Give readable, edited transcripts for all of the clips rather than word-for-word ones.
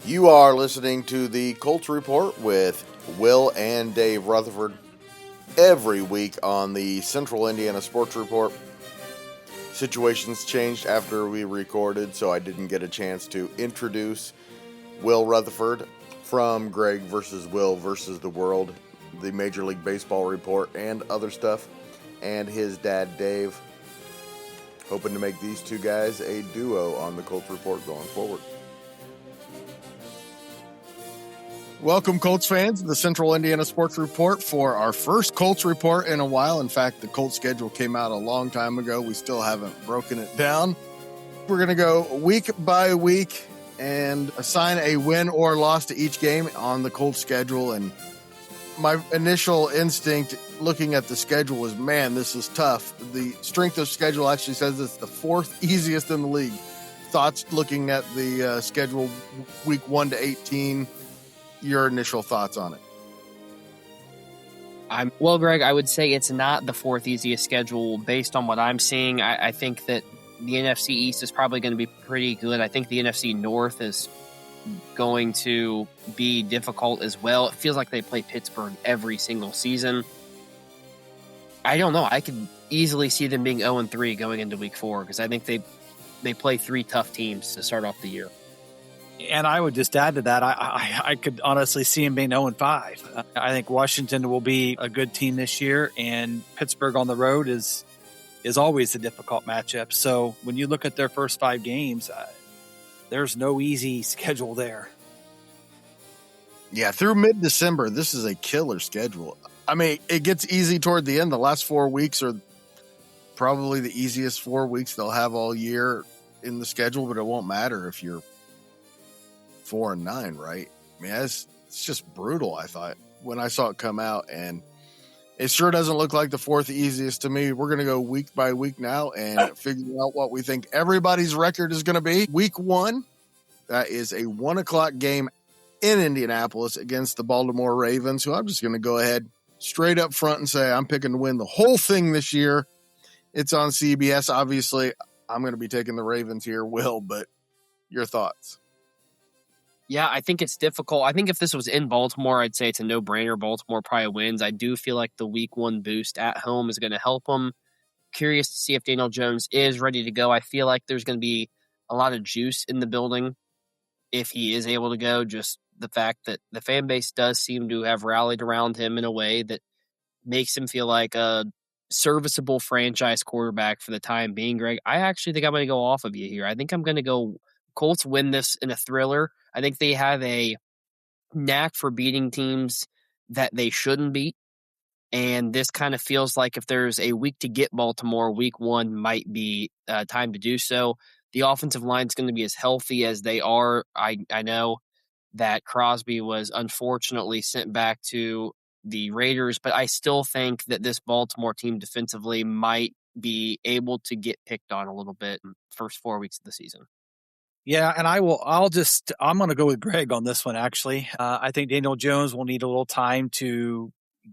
You are listening to the Colts Report with Will and Dave Rutherford every week on the Central Indiana Sports Report. Situations changed after we recorded, so I didn't get a chance to introduce Will Rutherford from Greg versus Will versus the World, the Major League Baseball Report, and other stuff, and his dad, Dave. Hoping to make these two guys a duo on the Colts Report going forward. Welcome, Colts fans, to the Central Indiana Sports Report for our first Colts Report in a while. In fact, the Colts schedule came out a long time ago. We still haven't broken it down. We're going to go week by week and assign a win or loss to each game on the Colts schedule. And my initial instinct looking at the schedule was, man, this is tough. The strength of schedule actually says it's the fourth easiest in the league. Thoughts looking at the schedule week 1 to 18. Your initial thoughts on it? Well, Greg, I would say it's not the fourth easiest schedule based on what I'm seeing. I think that the NFC East is probably going to be pretty good. I think the NFC North is going to be difficult as well. It feels like they play Pittsburgh every single season. I don't know. I could easily see them being 0-3 going into week 4 because I think they play 3 tough teams to start off the year. And I would just add to that, I could honestly see him being 0-5. I think Washington will be a good team this year, and Pittsburgh on the road is always a difficult matchup. So when you look at their first 5 games, there's no easy schedule there. Yeah, through mid-December, this is a killer schedule. I mean, it gets easy toward the end. The last 4 weeks are probably the easiest 4 weeks they'll have all year in the schedule, but it won't matter if you're 4-9, right? I mean, it's just brutal, I thought, when I saw it come out, and it sure doesn't look like the fourth easiest to me. We're going to go week by week now and figure out what we think everybody's record is going to be. Week 1, that is a 1 o'clock game in Indianapolis against the Baltimore Ravens, who I'm just going to go ahead straight up front and say I'm picking to win the whole thing this year. It's on CBS. Obviously, I'm going to be taking the Ravens here, Will, but your thoughts? Yeah, I think it's difficult. I think if this was in Baltimore, I'd say it's a no-brainer. Baltimore probably wins. I do feel like the week 1 boost at home is going to help them. Curious to see if Daniel Jones is ready to go. I feel like there's going to be a lot of juice in the building if he is able to go. Just the fact that the fan base does seem to have rallied around him in a way that makes him feel like a serviceable franchise quarterback for the time being, Greg. I actually think I'm going to go off of you here. I think I'm going to go Colts win this in a thriller. I think they have a knack for beating teams that they shouldn't beat. And this kind of feels like if there's a week to get Baltimore, week 1 might be time to do so. The offensive line is going to be as healthy as they are. I know that Crosby was unfortunately sent back to the Raiders, but I still think that this Baltimore team defensively might be able to get picked on a little bit in the first 4 weeks of the season. Yeah, and I'm going to go with Greg on this one, actually. I think Daniel Jones will need a little time to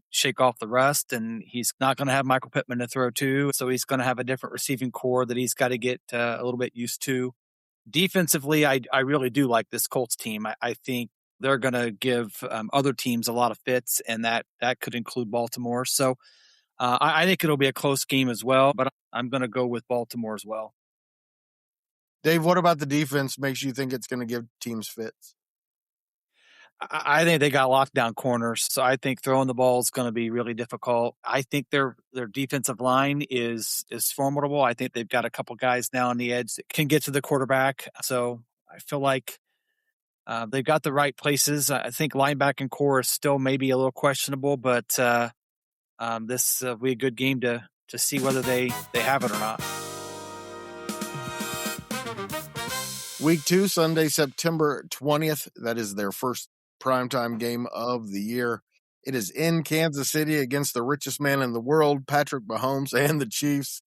shake off the rust, and he's not going to have Michael Pittman to throw to, so he's going to have a different receiving core that he's got to get a little bit used to. Defensively, I really do like this Colts team. I think they're going to give other teams a lot of fits, and that could include Baltimore. So I think it'll be a close game as well, but I'm going to go with Baltimore as well. Dave, what about the defense makes you think it's going to give teams fits? I think they got lockdown corners, so I think throwing the ball is going to be really difficult. I think their defensive line is formidable. I think they've got a couple guys now on the edge that can get to the quarterback. So I feel like they've got the right places. I think linebacking core is still maybe a little questionable, but this will be a good game to see whether they have it or not. Week 2, Sunday, September 20th. That is their first primetime game of the year. It is in Kansas City against the richest man in the world, Patrick Mahomes, and the Chiefs.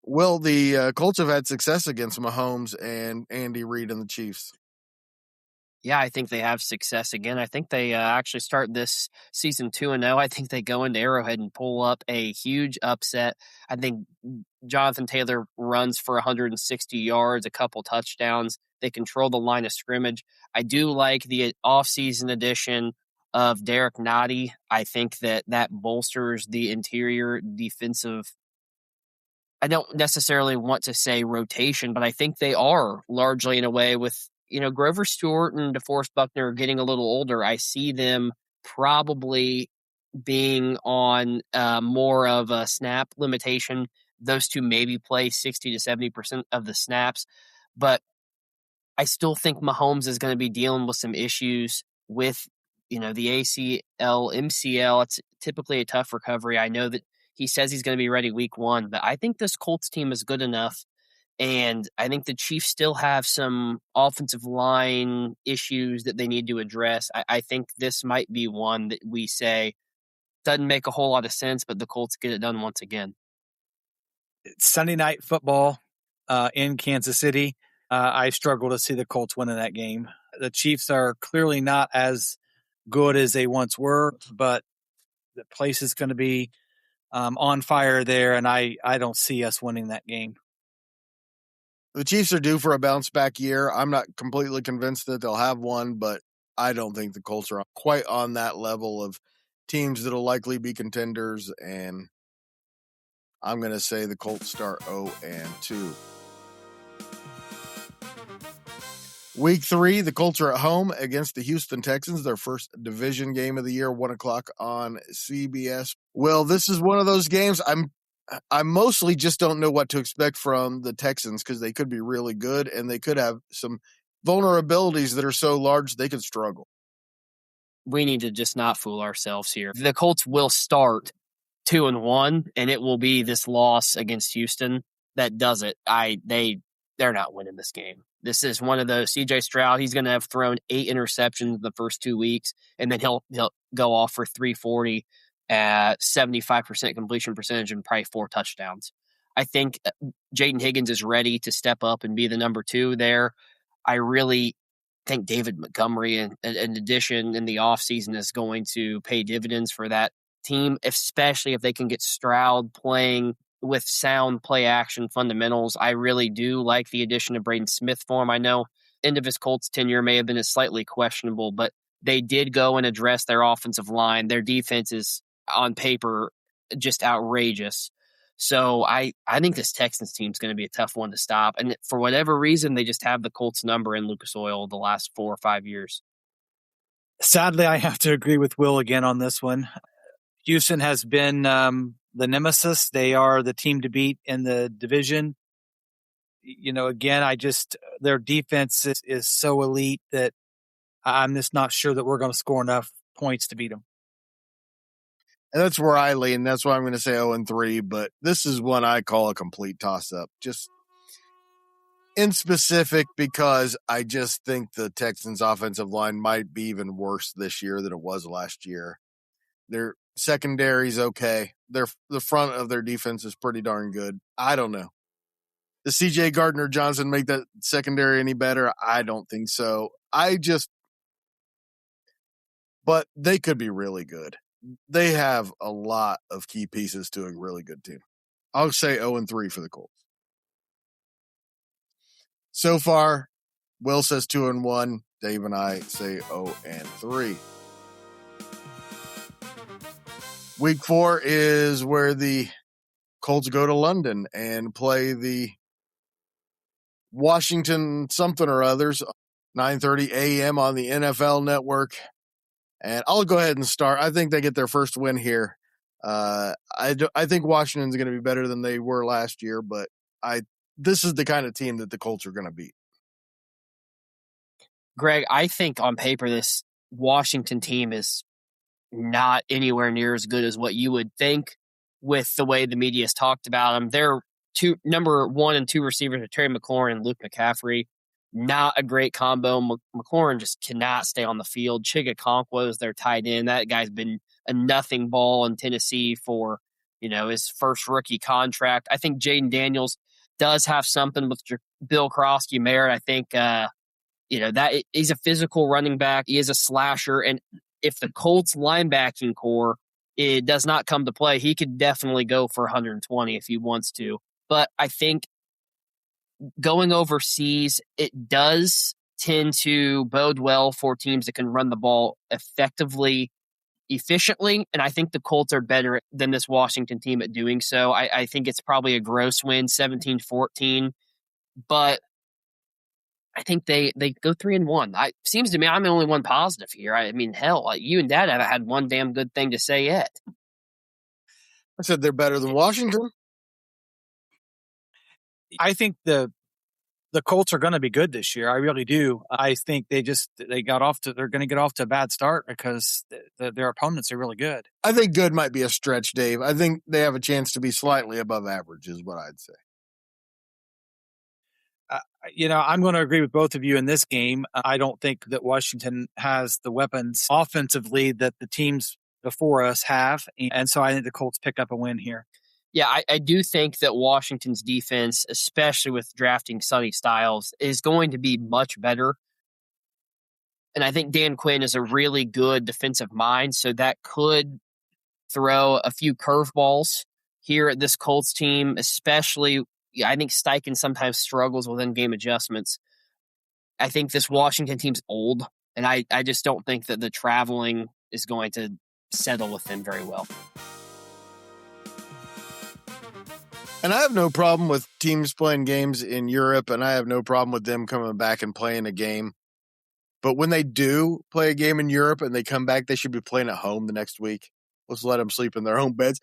Will the Colts have had success against Mahomes and Andy Reid and the Chiefs? Yeah, I think they have success again. I think they actually start this season 2-0. I think they go into Arrowhead and pull up a huge upset. I think Jonathan Taylor runs for 160 yards, a couple touchdowns. They control the line of scrimmage. I do like the offseason addition of Derek Nottie. I think that bolsters the interior defensive. I don't necessarily want to say rotation, but I think they are largely in a way with, Grover Stewart and DeForest Buckner getting a little older. I see them probably being on more of a snap limitation. Those two maybe play 60 to 70% of the snaps, but I still think Mahomes is going to be dealing with some issues with, the ACL, MCL. It's typically a tough recovery. I know that he says he's going to be ready week 1, but I think this Colts team is good enough. And I think the Chiefs still have some offensive line issues that they need to address. I think this might be one that we say doesn't make a whole lot of sense, but the Colts get it done once again. Sunday night football in Kansas City. I struggle to see the Colts winning that game. The Chiefs are clearly not as good as they once were, but the place is going to be on fire there, and I don't see us winning that game. The Chiefs are due for a bounce-back year. I'm not completely convinced that they'll have one, but I don't think the Colts are quite on that level of teams that will likely be contenders, and I'm going to say the Colts start 0-2. Week 3, the Colts are at home against the Houston Texans, their first division game of the year, 1 o'clock on CBS. Well, this is one of those games I mostly just don't know what to expect from the Texans because they could be really good and they could have some vulnerabilities that are so large they could struggle. We need to just not fool ourselves here. The Colts will start 2-1, and it will be this loss against Houston that does it. They're not winning this game. This is one of those. CJ Stroud, he's going to have thrown 8 interceptions in the first 2 weeks, and then he'll go off for 340 at 75% completion percentage and probably 4 touchdowns. I think Jaden Higgins is ready to step up and be the number 2 there. I really think David Montgomery, in addition in the offseason, is going to pay dividends for that team, especially if they can get Stroud playing with sound play action fundamentals. I really do like the addition of Braden Smith for him. I know end of his Colts tenure may have been slightly questionable, but they did go and address their offensive line. Their defense is on paper just outrageous. So I think this Texans team is going to be a tough one to stop. And for whatever reason, they just have the Colts number in Lucas Oil the last 4 or 5 years. Sadly, I have to agree with Will again on this one. Houston has been the nemesis. They are the team to beat in the division. Again, their defense is so elite that I'm just not sure that we're going to score enough points to beat them. And that's where I lean. That's why I'm going to say 0-3, but this is one I call a complete toss-up. Just in specific because I just think the Texans' offensive line might be even worse this year than it was last year. Their secondary's okay. The front of their defense is pretty darn good. I don't know. Does C.J. Gardner-Johnson make that secondary any better? I don't think so. But they could be really good. They have a lot of key pieces to a really good team. I'll say 0-3 for the Colts. So far, Will says 2-1. Dave and I say 0-3. Week 4 is where the Colts go to London and play the Washington something or others, 9:30 a.m. on the NFL Network. And I'll go ahead and start. I think they get their first win here. I think Washington's going to be better than they were last year, but this is the kind of team that the Colts are going to beat. Greg, I think on paper this Washington team is not anywhere near as good as what you would think with the way the media has talked about them. Their number 1 and 2 receivers are Terry McLaurin and Luke McCaffrey. Not a great combo. McLaurin just cannot stay on the field. Chigakonkwo is their tight end. That guy's been a nothing ball in Tennessee for, his first rookie contract. I think Jaden Daniels does have something with Bill Krosky-Merritt. I think, that he's a physical running back. He is a slasher. And if the Colts linebacking core, it does not come to play, he could definitely go for 120 if he wants to. But I think going overseas, it does tend to bode well for teams that can run the ball effectively, efficiently, and I think the Colts are better than this Washington team at doing so. I think it's probably a gross win, 17-14, but I think they go 3-1. Seems to me I'm the only one positive here. I mean, hell, like you and Dad haven't had one damn good thing to say yet. I said they're better than Washington. I think the Colts are going to be good this year. I really do. I think they're going to get off to a bad start because their opponents are really good. I think good might be a stretch, Dave. I think they have a chance to be slightly above average is what I'd say. I'm going to agree with both of you in this game. I don't think that Washington has the weapons offensively that the teams before us have. And so I think the Colts pick up a win here. Yeah, I do think that Washington's defense, especially with drafting Sonny Styles, is going to be much better. And I think Dan Quinn is a really good defensive mind, so that could throw a few curveballs here at this Colts team, especially. I think Steichen sometimes struggles with in-game adjustments. I think this Washington team's old, and I just don't think that the traveling is going to settle with them very well. And I have no problem with teams playing games in Europe, and I have no problem with them coming back and playing a game. But when they do play a game in Europe and they come back, they should be playing at home the next week. Let's let them sleep in their own beds.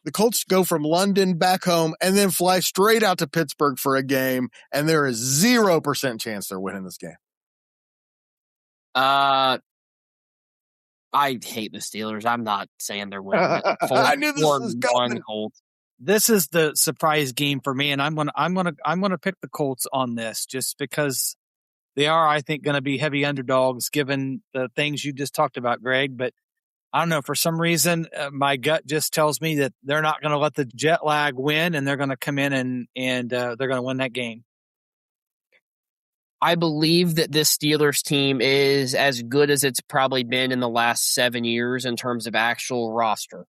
The Colts go from London back home and then fly straight out to Pittsburgh for a game, and there is 0% chance they're winning this game. I hate the Steelers. I'm not saying they're winning. I knew this was coming. Colts. This is the surprise game for me, and I'm gonna pick the Colts on this just because they are, I think, going to be heavy underdogs given the things you just talked about, Greg. But I don't know, for some reason, my gut just tells me that they're not going to let the jet lag win, and they're going to come in and they're going to win that game. I believe that this Steelers team is as good as it's probably been in the last 7 years in terms of actual roster.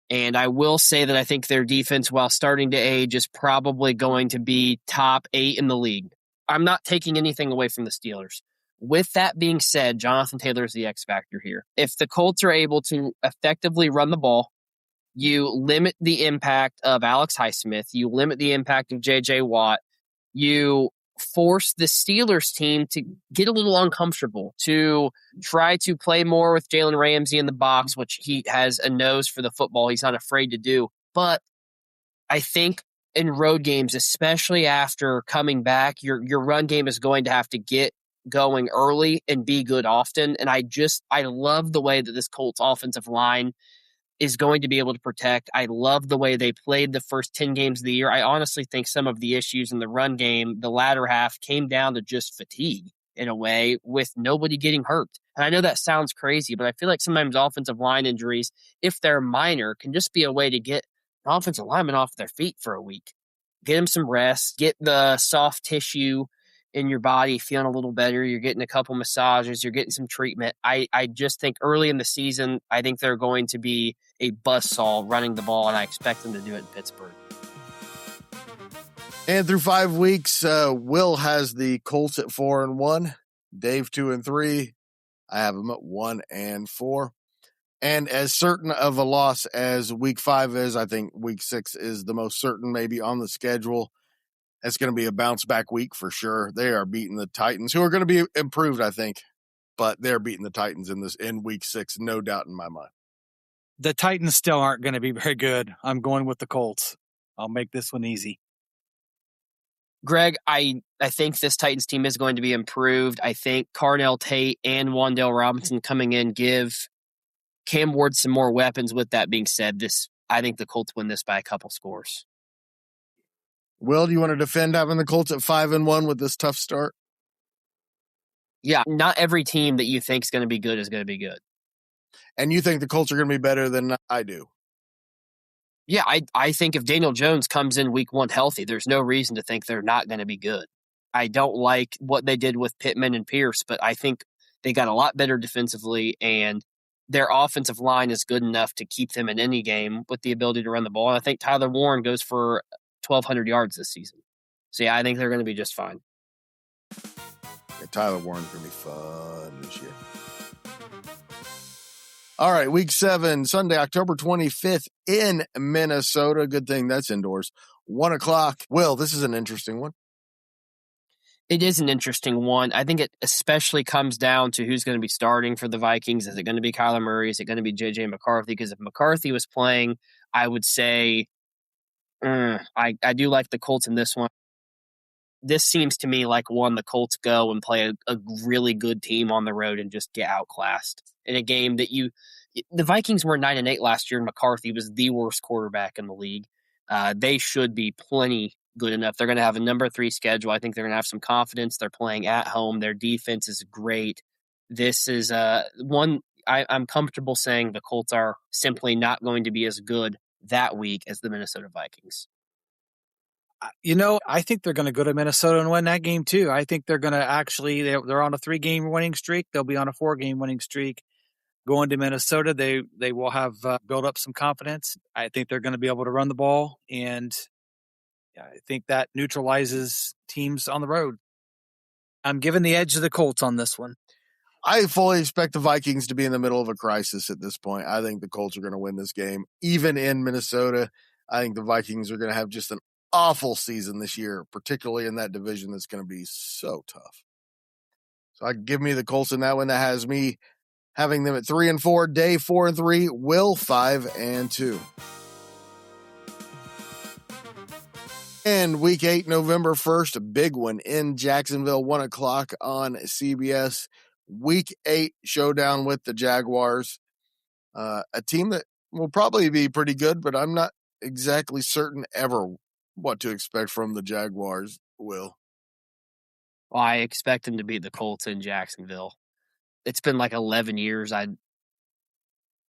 And I will say that I think their defense, while starting to age, is probably going to be top 8 in the league. I'm not taking anything away from the Steelers. With that being said, Jonathan Taylor is the X factor here. If the Colts are able to effectively run the ball, you limit the impact of Alex Highsmith, you limit the impact of J.J. Watt, you force the Steelers team to get a little uncomfortable, to try to play more with Jalen Ramsey in the box, which he has a nose for the football. He's not afraid to do. But I think in road games, especially after coming back, your run game is going to have to get going early and be good often. And I love the way that this Colts offensive line is going to be able to protect. I love the way they played the first 10 games of the year. I honestly think some of the issues in the run game, the latter half, came down to just fatigue in a way with nobody getting hurt. And I know that sounds crazy, but I feel like sometimes offensive line injuries, if they're minor, can just be a way to get an offensive lineman off their feet for a week. Get them some rest, get the soft tissue in your body feeling a little better. You're getting a couple massages, you're getting some treatment. I just think early in the season, I think they're going to be a buzzsaw running the ball, and I expect them to do it in Pittsburgh. And through 5 weeks, Will has the Colts at 4-1, Dave 2-3. I have them at 1-4. And as certain of a loss as week 5 is, I think week 6 is the most certain maybe on the schedule. It's going to be a bounce back week for sure. They are beating the Titans, who are going to be improved, I think, but they're beating the Titans in week 6, no doubt in my mind. The Titans still aren't going to be very good. I'm going with the Colts. I'll make this one easy. Greg, I think this Titans team is going to be improved. I think Carnell Tate and Wan'Dale Robinson coming in give Cam Ward some more weapons. With that being said, I think the Colts win this by a couple scores. Will, do you want to defend having the Colts at 5-1 with this tough start? Yeah, not every team that you think is going to be good is going to be good. And you think the Colts are going to be better than I do? Yeah, I think if Daniel Jones comes in week 1 healthy, there's no reason to think they're not going to be good. I don't like what they did with Pittman and Pierce, but I think they got a lot better defensively, and their offensive line is good enough to keep them in any game with the ability to run the ball. And I think Tyler Warren goes for 1,200 yards this season. So, yeah, I think they're going to be just fine. Yeah, Tyler Warren's going to be fun this year. All right, week 7, Sunday, October 25th in Minnesota. Good thing that's indoors. 1 o'clock. Will, this is an interesting one. It is an interesting one. I think it especially comes down to who's going to be starting for the Vikings. Is it going to be Kyler Murray? Is it going to be J.J. McCarthy? Because if McCarthy was playing, I would say I do like the Colts in this one. This seems to me like one the Colts go and play a really good team on the road and just get outclassed in a game that the Vikings were 9-8 last year and McCarthy was the worst quarterback in the league. They should be plenty good enough. They're going to have a number 3 schedule. I think they're going to have some confidence. They're playing at home. Their defense is great. This is one I'm comfortable saying the Colts are simply not going to be as good that week as the Minnesota Vikings. I think they're going to go to Minnesota and win that game too. I think they're going to actually, they're on a 3-game winning streak. They'll be on a 4-game winning streak. Going to Minnesota, they will have built up some confidence. I think they're going to be able to run the ball, and I think that neutralizes teams on the road. I'm giving the edge to the Colts on this one. I fully expect the Vikings to be in the middle of a crisis at this point. I think the Colts are going to win this game, even in Minnesota. I think the Vikings are going to have just an awful season this year, particularly in that division that's going to be so tough. So give me the Colts in that one. That has me having them at 3-4, Dave 4-3, Will 5-2. And week 8, November 1st, a big one in Jacksonville, 1 o'clock on CBS. Week 8 showdown with the Jaguars, a team that will probably be pretty good, but I'm not exactly certain ever what to expect from the Jaguars, Will. Well, I expect them to beat the Colts in Jacksonville. It's been like 11 years.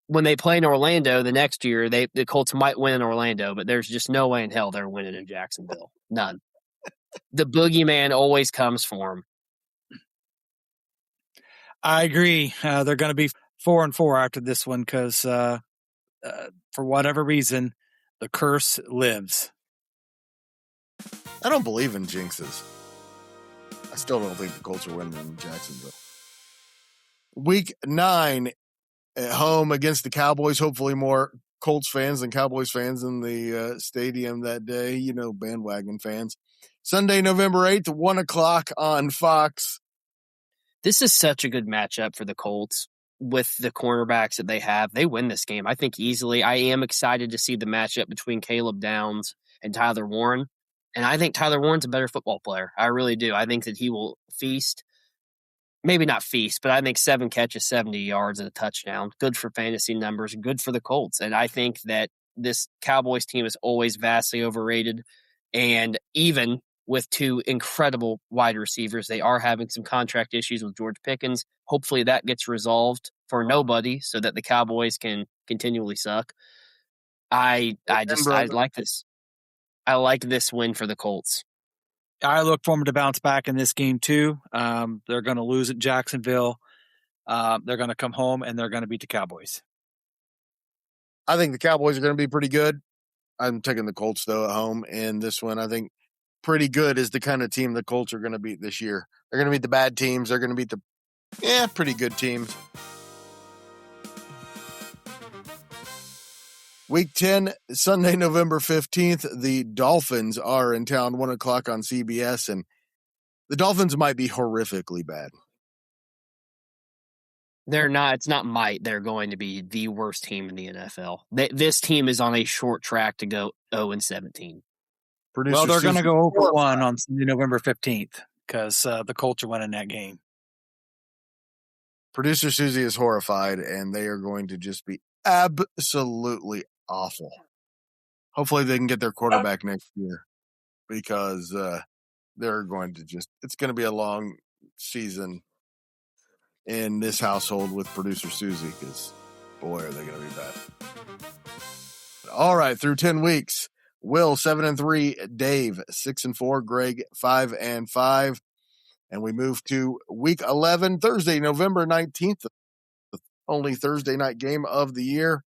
When they play in Orlando the next year, the Colts might win in Orlando, but there's just no way in hell they're winning in Jacksonville. None. The boogeyman always comes for them. I agree. They're going to be 4-4 after this one because for whatever reason, the curse lives. I don't believe in jinxes. I still don't think the Colts are winning in Jacksonville. Week 9 at home against the Cowboys. Hopefully more Colts fans than Cowboys fans in the stadium that day. Bandwagon fans. Sunday, November 8th, 1 o'clock on Fox. This is such a good matchup for the Colts with the cornerbacks that they have. They win this game, I think, easily. I am excited to see the matchup between Caleb Downs and Tyler Warren. And I think Tyler Warren's a better football player. I really do. I think that he will feast. Maybe not feast, but I think 7 catches, 70 yards and a touchdown. Good for fantasy numbers, good for the Colts. And I think that this Cowboys team is always vastly overrated. And even with 2 incredible wide receivers, they are having some contract issues with George Pickens. Hopefully that gets resolved for nobody so that the Cowboys can continually suck. I like this. I like this win for the Colts. I look for them to bounce back in this game too. They're going to lose at Jacksonville. They're going to come home and they're going to beat the Cowboys. I think the Cowboys are going to be pretty good. I'm taking the Colts though at home in this one. I think pretty good is the kind of team the Colts are going to beat this year. They're going to beat the bad teams. They're going to beat the pretty good teams. Week 10, Sunday, November 15th, the Dolphins are in town, 1 o'clock on CBS, and the Dolphins might be horrifically bad. They're not. It's not might. They're going to be the worst team in the NFL. This team is on a short track to go 0-17. Well, they're going to go 0-1 on Sunday, November 15th because the Colts are winning that game. Producer Susie is horrified, and they are going to just be absolutely awful. Hopefully they can get their quarterback next year because they're going to it's going to be a long season in this household with producer Susie because, boy, are they going to be bad. All right, through 10 weeks, Will 7-3, Dave 6-4, Greg 5-5. And we move to week 11, Thursday, November 19th. only Thursday night game of the year.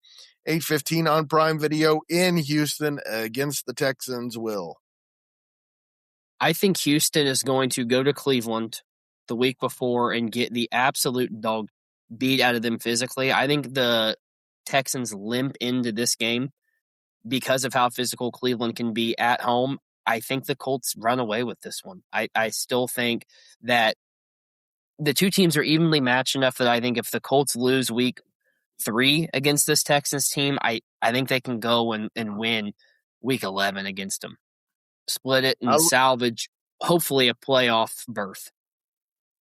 8:15 on Prime Video in Houston against the Texans. Will. I think Houston is going to go to Cleveland the week before and get the absolute dog beat out of them physically. I think the Texans limp into this game because of how physical Cleveland can be at home. I think the Colts run away with this one. I still think that the two teams are evenly matched enough that I think if the Colts lose week 3 against this Texans team, I think they can go and win week 11 against them. Split it and salvage, hopefully, a playoff berth.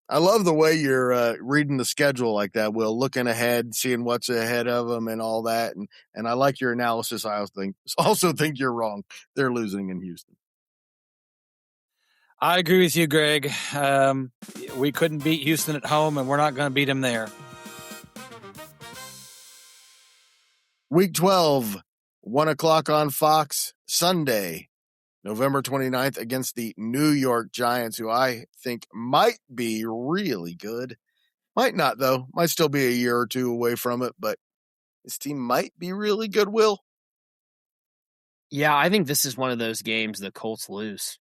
I love the way you're reading the schedule like that, Will, looking ahead, seeing what's ahead of them and all that. And I like your analysis. I also think you're wrong. They're losing in Houston. I agree with you, Greg. We couldn't beat Houston at home, and we're not going to beat them there. Week 12, 1 o'clock on Fox, Sunday, November 29th against the New York Giants, who I think might be really good. Might not, though. Might still be a year or two away from it, but this team might be really good, Will. Yeah, I think this is one of those games the Colts lose.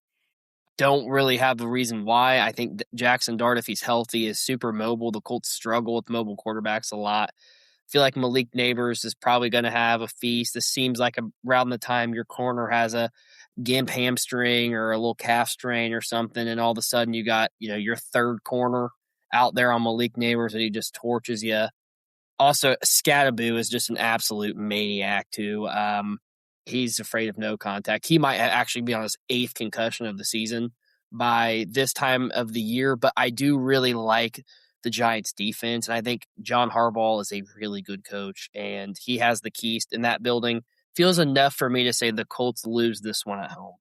Don't really have a reason why. I think Jackson Dart, if he's healthy, is super mobile. The Colts struggle with mobile quarterbacks a lot. I feel like Malik Neighbors is probably going to have a feast. This seems like around the time your corner has a gimp hamstring or a little calf strain or something, and all of a sudden you got your third corner out there on Malik Neighbors and he just torches you. Also, Scattaboo is just an absolute maniac too. He's afraid of no contact. He might actually be on his 8th concussion of the season by this time of the year, but I do really like the Giants defense, and I think John Harbaugh is a really good coach, and he has the keys in that building. Feels enough for me to say the Colts lose this one at home.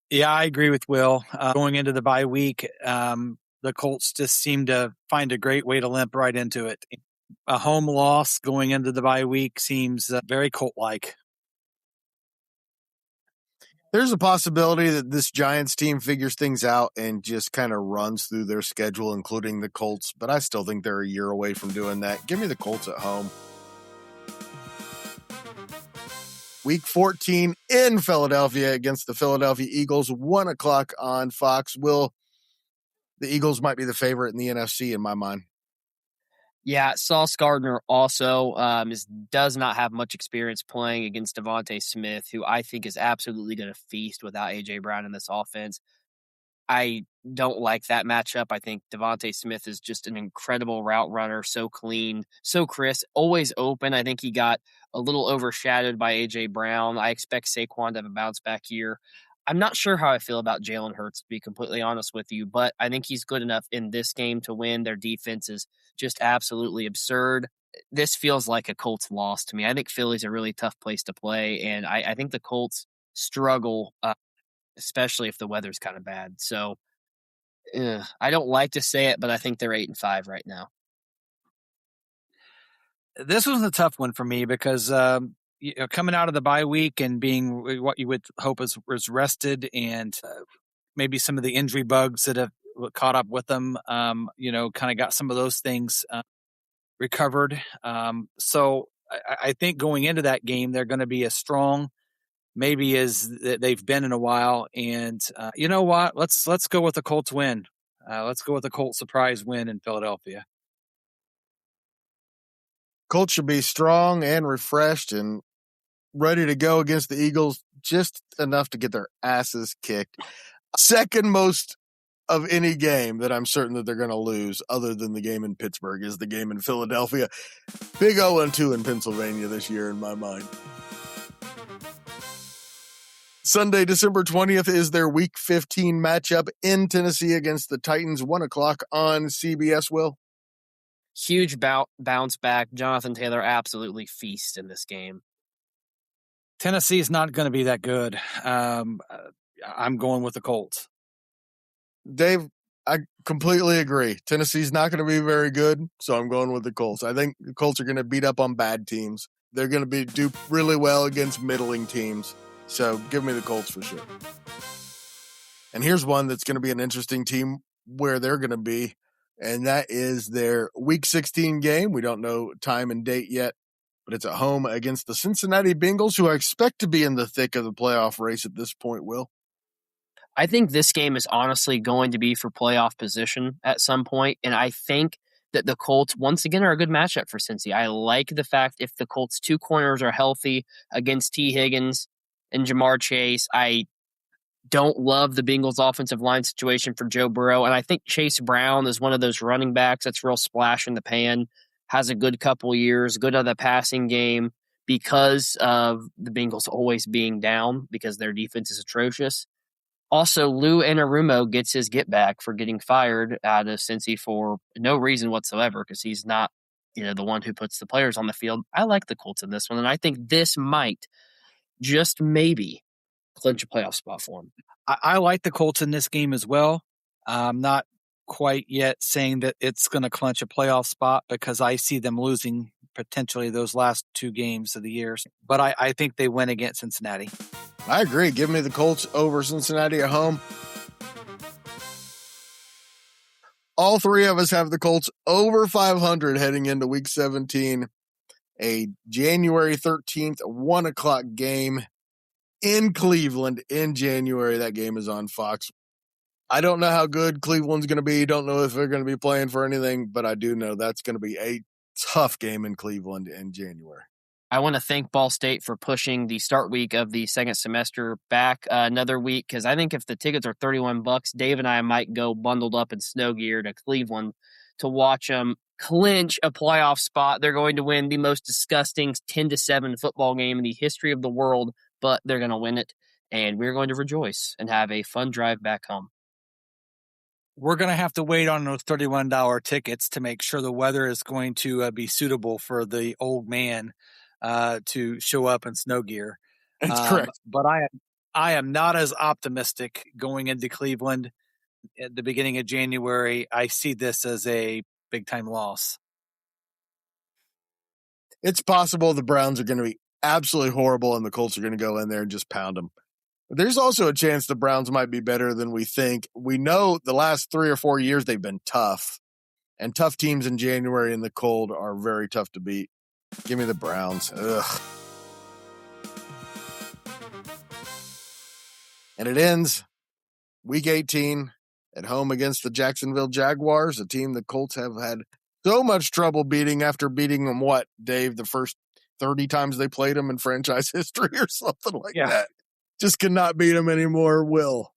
Yeah, I agree with Will. Going into the bye week, the Colts just seem to find a great way to limp right into it. A home loss going into the bye week seems very Colt-like. There's a possibility that this Giants team figures things out and just kind of runs through their schedule, including the Colts, but I still think they're a year away from doing that. Give me the Colts at home. Week 14 in Philadelphia against the Philadelphia Eagles, 1 o'clock on Fox. Will, the Eagles might be the favorite in the NFC in my mind. Yeah, Sauce Gardner also does not have much experience playing against Devontae Smith, who I think is absolutely going to feast without A.J. Brown in this offense. I don't like that matchup. I think Devontae Smith is just an incredible route runner, so clean, so crisp, always open. I think he got a little overshadowed by A.J. Brown. I expect Saquon to have a bounce back here. I'm not sure how I feel about Jalen Hurts, to be completely honest with you, but I think he's good enough in this game to win. Their defense is just absolutely absurd. This feels like a Colts loss to me. I think Philly's a really tough place to play, and I think the Colts struggle, especially if the weather's kind of bad. So I don't like to say it, but I think they're 8-5 right now. This was a tough one for me because coming out of the bye week and being what you would hope was rested, and maybe some of the injury bugs that have caught up with them, kind of got some of those things recovered. So I think going into that game, they're going to be as strong maybe as they've been in a while. And you know what? Let's go with the Colts win. Let's go with the Colts surprise win in Philadelphia. Colts should be strong and refreshed and ready to go against the Eagles, just enough to get their asses kicked. Second most of any game that I'm certain that they're going to lose, other than the game in Pittsburgh, is the game in Philadelphia. Big 0-2 in Pennsylvania this year in my mind. Sunday, December 20th is their Week 15 matchup in Tennessee against the Titans, 1 o'clock on CBS, Will. Huge bounce back. Jonathan Taylor absolutely feasts in this game. Tennessee is not going to be that good. I'm going with the Colts. Dave, I completely agree. Tennessee's not going to be very good, so I'm going with the Colts. I think the Colts are going to beat up on bad teams. They're going to do really well against middling teams. So give me the Colts for sure. And here's one that's going to be an interesting team where they're going to be. and that is their Week 16 game. We don't know time and date yet, but it's at home against the Cincinnati Bengals, who I expect to be in the thick of the playoff race at this point, Will. I think this game is honestly going to be for playoff position at some point, and I think that the Colts, once again, are a good matchup for Cincy. I like the fact if the Colts' two corners are healthy against T. Higgins and Jamar Chase. I don't love the Bengals' offensive line situation for Joe Burrow, and I think Chase Brown is one of those running backs that's real splash in the pan, has a good couple years, good at the passing game because of the Bengals always being down because their defense is atrocious. Also, Lou Anarumo gets his get back for getting fired out of Cincy for no reason whatsoever because he's not, the one who puts the players on the field. I like the Colts in this one, and I think this might just maybe clinch a playoff spot for them. I like the Colts in this game as well. I'm not quite yet saying that it's going to clinch a playoff spot because I see them losing potentially those last two games of the year. But I think they win against Cincinnati. I agree. Give me the Colts over Cincinnati at home. All three of us have the Colts over 500 heading into Week 17, a January 13th, 1 o'clock game in Cleveland in January. That game is on Fox. I don't know how good Cleveland's going to be. Don't know if they're going to be playing for anything, but I do know that's going to be a tough game in Cleveland in January. I want to thank Ball State for pushing the start week of the second semester back another week because I think if the tickets are $31, Dave and I might go bundled up in snow gear to Cleveland to watch them clinch a playoff spot. They're going to win the most disgusting 10-7 football game in the history of the world, but they're going to win it, and we're going to rejoice and have a fun drive back home. We're going to have to wait on those $31 tickets to make sure the weather is going to be suitable for the old man to show up in snow gear. That's correct. But I am not as optimistic going into Cleveland at the beginning of January. I see this as a big-time loss. It's possible the Browns are going to be absolutely horrible and the Colts are going to go in there and just pound them. But there's also a chance the Browns might be better than we think. We know the last 3 or 4 years they've been tough, and tough teams in January in the cold are very tough to beat. Give me the Browns. Ugh. And it ends Week 18 at home against the Jacksonville Jaguars, a team the Colts have had so much trouble beating after beating them, what, Dave, the first 30 times they played them in franchise history or something like that. Just cannot beat them anymore, Will.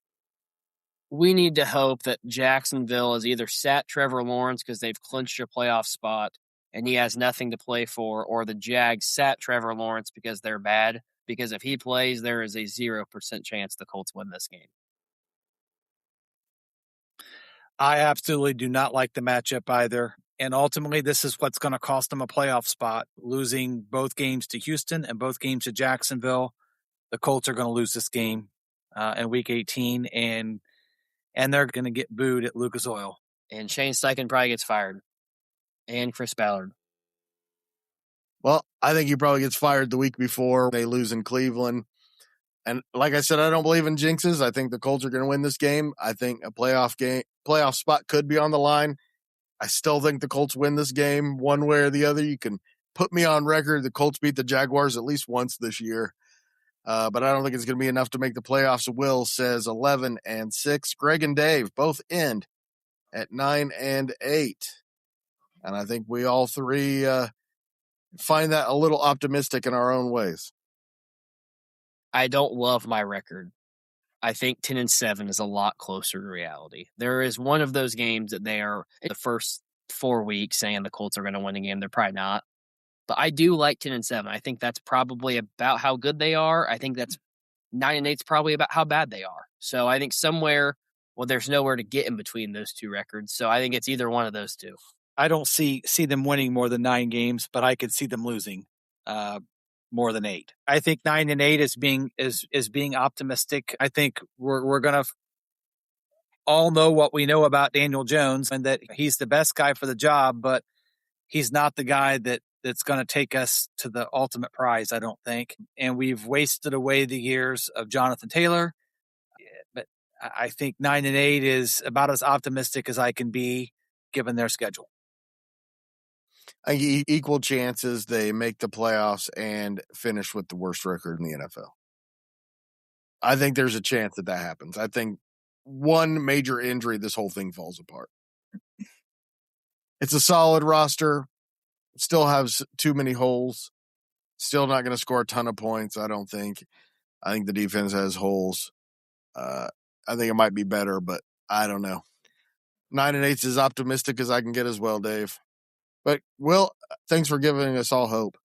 We need to hope that Jacksonville has either sat Trevor Lawrence because they've clinched a playoff spot and he has nothing to play for, or the Jags sat Trevor Lawrence because they're bad. Because if he plays, there is a 0% chance the Colts win this game. I absolutely do not like the matchup either. And ultimately, this is what's going to cost them a playoff spot. Losing both games to Houston and both games to Jacksonville, the Colts are going to lose this game in Week 18, and they're going to get booed at Lucas Oil. And Shane Steichen probably gets fired. And Chris Ballard. Well, I think he probably gets fired the week before they lose in Cleveland. And like I said, I don't believe in jinxes. I think the Colts are going to win this game. I think a playoff spot could be on the line. I still think the Colts win this game one way or the other. You can put me on record. The Colts beat the Jaguars at least once this year. But I don't think it's going to be enough to make the playoffs. Will says 11-6. Greg and Dave both end at 9-8. And I think we all three find that a little optimistic in our own ways. I don't love my record. I think 10-7 is a lot closer to reality. There is one of those games that they are in the first 4 weeks saying the Colts are going to win a game. They're probably not. But I do like 10-7. I think that's probably about how good they are. I think that's 9-8 is probably about how bad they are. So I think somewhere, there's nowhere to get in between those two records. So I think it's either one of those two. I don't see them winning more than 9 games, but I could see them losing more than 8. I think 9-8 is being optimistic. I think we're gonna all know what we know about Daniel Jones and that he's the best guy for the job, but he's not the guy that's going to take us to the ultimate prize, I don't think. And we've wasted away the years of Jonathan Taylor. But I think 9-8 is about as optimistic as I can be, given their schedule. I think equal chances they make the playoffs and finish with the worst record in the NFL. I think there's a chance that happens. I think one major injury, this whole thing falls apart. It's a solid roster. Still has too many holes. Still not going to score a ton of points, I don't think. I think the defense has holes. I think it might be better, but I don't know. 9-8 is as optimistic as I can get as well, Dave. But, Will, thanks for giving us all hope.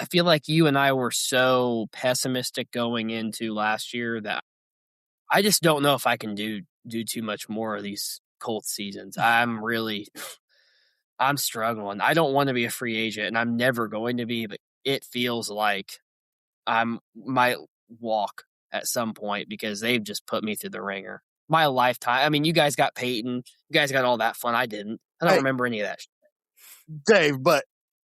I feel like you and I were so pessimistic going into last year that I just don't know if I can do too much more of these Colts seasons. I'm struggling. I don't want to be a free agent, and I'm never going to be, but it feels like I might walk at some point because they've just put me through the ringer. My lifetime. I mean, you guys got Peyton. You guys got all that fun. I didn't. I don't remember any of that shit. Dave, but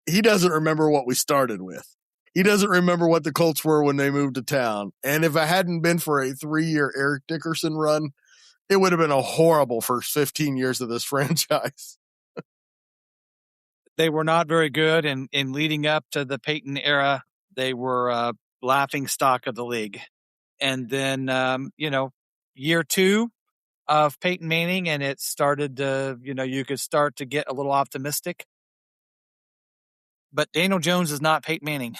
he doesn't remember what we started with. He doesn't remember what the Colts were when they moved to town. And if it hadn't been for a 3-year Eric Dickerson run, it would have been a horrible first 15 years of this franchise. They were not very good. And in leading up to the Peyton era, they were a laughing stock of the league. And then, year 2 of Peyton Manning, and it started to, you could start to get a little optimistic. But Daniel Jones is not Peyton Manning.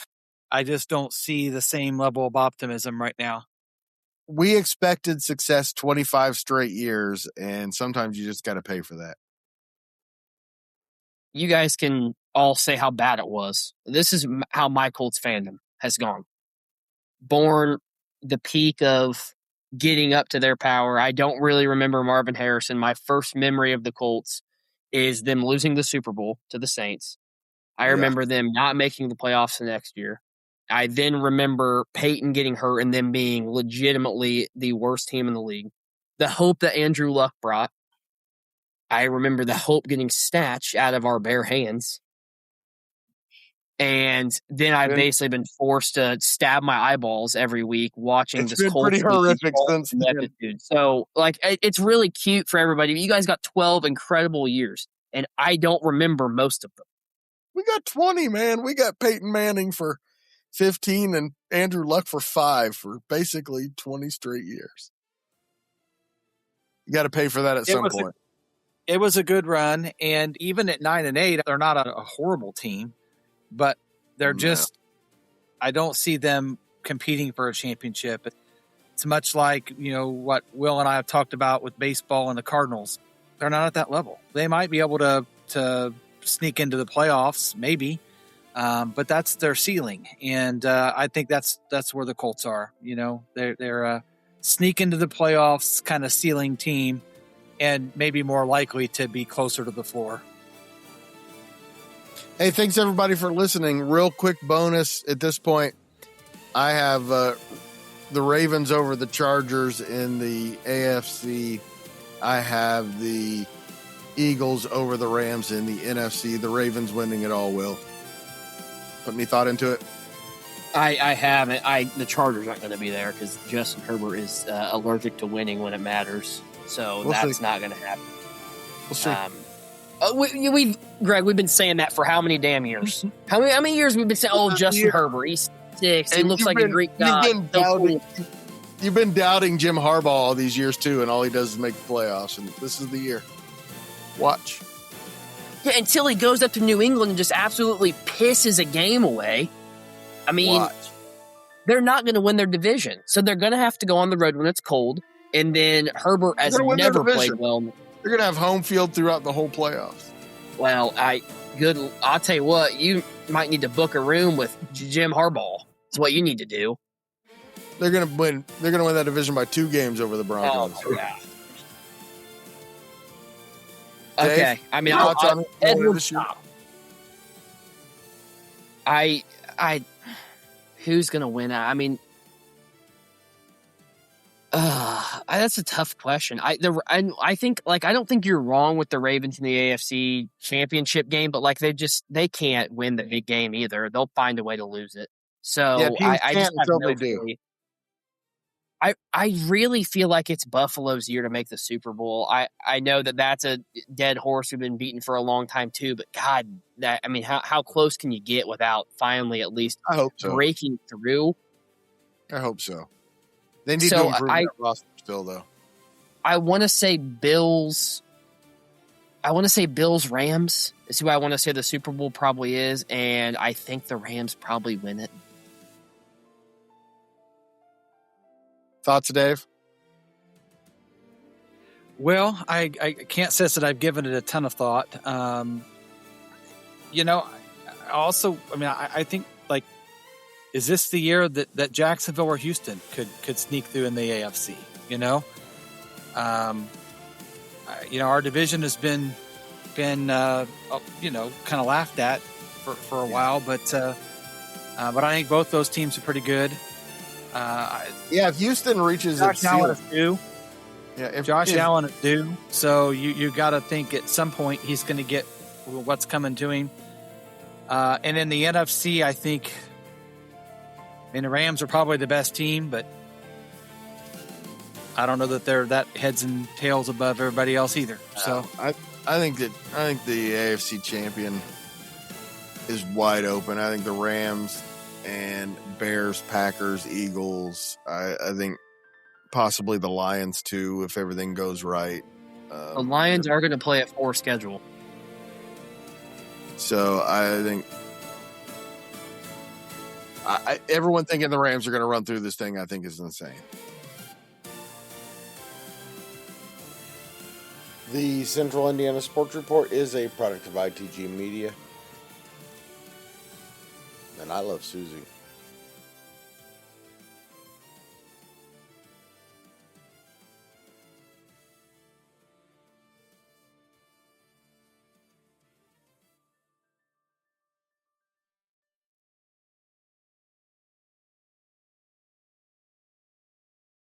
I just don't see the same level of optimism right now. We expected success 25 straight years, and sometimes you just got to pay for that. You guys can all say how bad it was. This is how my Colts fandom has gone. Born the peak of getting up to their power. I don't really remember Marvin Harrison. My first memory of the Colts is them losing the Super Bowl to the Saints. I remember them not making the playoffs the next year. I then remember Peyton getting hurt and them being legitimately the worst team in the league. The hope that Andrew Luck brought. I remember the hope getting snatched out of our bare hands. And then I've basically been forced to stab my eyeballs every week watching this Colts. It's been pretty horrific since then. So, it's really cute for everybody. You guys got 12 incredible years, and I don't remember most of them. We got 20, man. We got Peyton Manning for 15 and Andrew Luck for 5 for basically 20 straight years. You got to pay for that at some point. It was a good run, and even at 9-8, they're not a horrible team, but they're just. I don't see them competing for a championship. It's much like what Will and I have talked about with baseball and the Cardinals. They're not at that level. They might be able to sneak into the playoffs, maybe, but that's their ceiling, and I think that's where the Colts are. They're a sneak into the playoffs kind of ceiling team, and maybe more likely to be closer to the floor. Hey, thanks everybody for listening. Real quick bonus at this point. I have the Ravens over the Chargers in the AFC. I have the Eagles over the Rams in the NFC. The Ravens winning it all, Will. Put any thought into it? I haven't. The Chargers aren't going to be there because Justin Herbert is allergic to winning when it matters. So that's not going to happen. We'll see. Greg, we've been saying that for how many damn years? How many years we've been saying, Justin Herbert, he's 6. He looks like a Greek god. You've been doubting Jim Harbaugh all these years, too, and all he does is make the playoffs, and this is the year. Watch. Yeah, until he goes up to New England and just absolutely pisses a game away. I mean, they're not going to win their division, so they're going to have to go on the road when it's cold, and then Herbert has never played well. They're going to have home field throughout the whole playoffs. Well, I'll tell you what, you might need to book a room with Jim Harbaugh. That's what you need to do. They're going to win. They're going to win that division by 2 games over the Broncos. Oh, yeah. Okay. I mean, who's going to win? I mean, that's a tough question. I think I don't think you're wrong with the Ravens in the AFC championship game, but they can't win the big game either. They'll find a way to lose it. So I just have no faith. I really feel like it's Buffalo's year to make the Super Bowl. I know that that's a dead horse we've been beaten for a long time too, but God, how close can you get without finally at least I hope so. breaking through? I hope so. They need to improve that roster still, though. I want to say Bills. I want to say Bills Rams is who I want to say the Super Bowl probably is, and I think the Rams probably win it. Thoughts, Dave? Well, I can't say that I've given it a ton of thought. I think, like, is this the year that Jacksonville or Houston could sneak through in the AFC? Our division has been kind of laughed at for a while, but I think both those teams are pretty good. If Houston reaches Josh Allen is due. Josh Allen is due. So you got to think at some point he's going to get what's coming to him. And in the NFC, I think, the Rams are probably the best team, but I don't know that they're that heads and tails above everybody else either. So I think the AFC champion is wide open. I think the Rams and Bears, Packers, Eagles. I think possibly the Lions too, if everything goes right. The Lions are going to play a 4 schedule. So I think everyone thinking the Rams are going to run through this thing, I think, is insane. The Central Indiana Sports Report is a product of ITG Media. And I love Susie.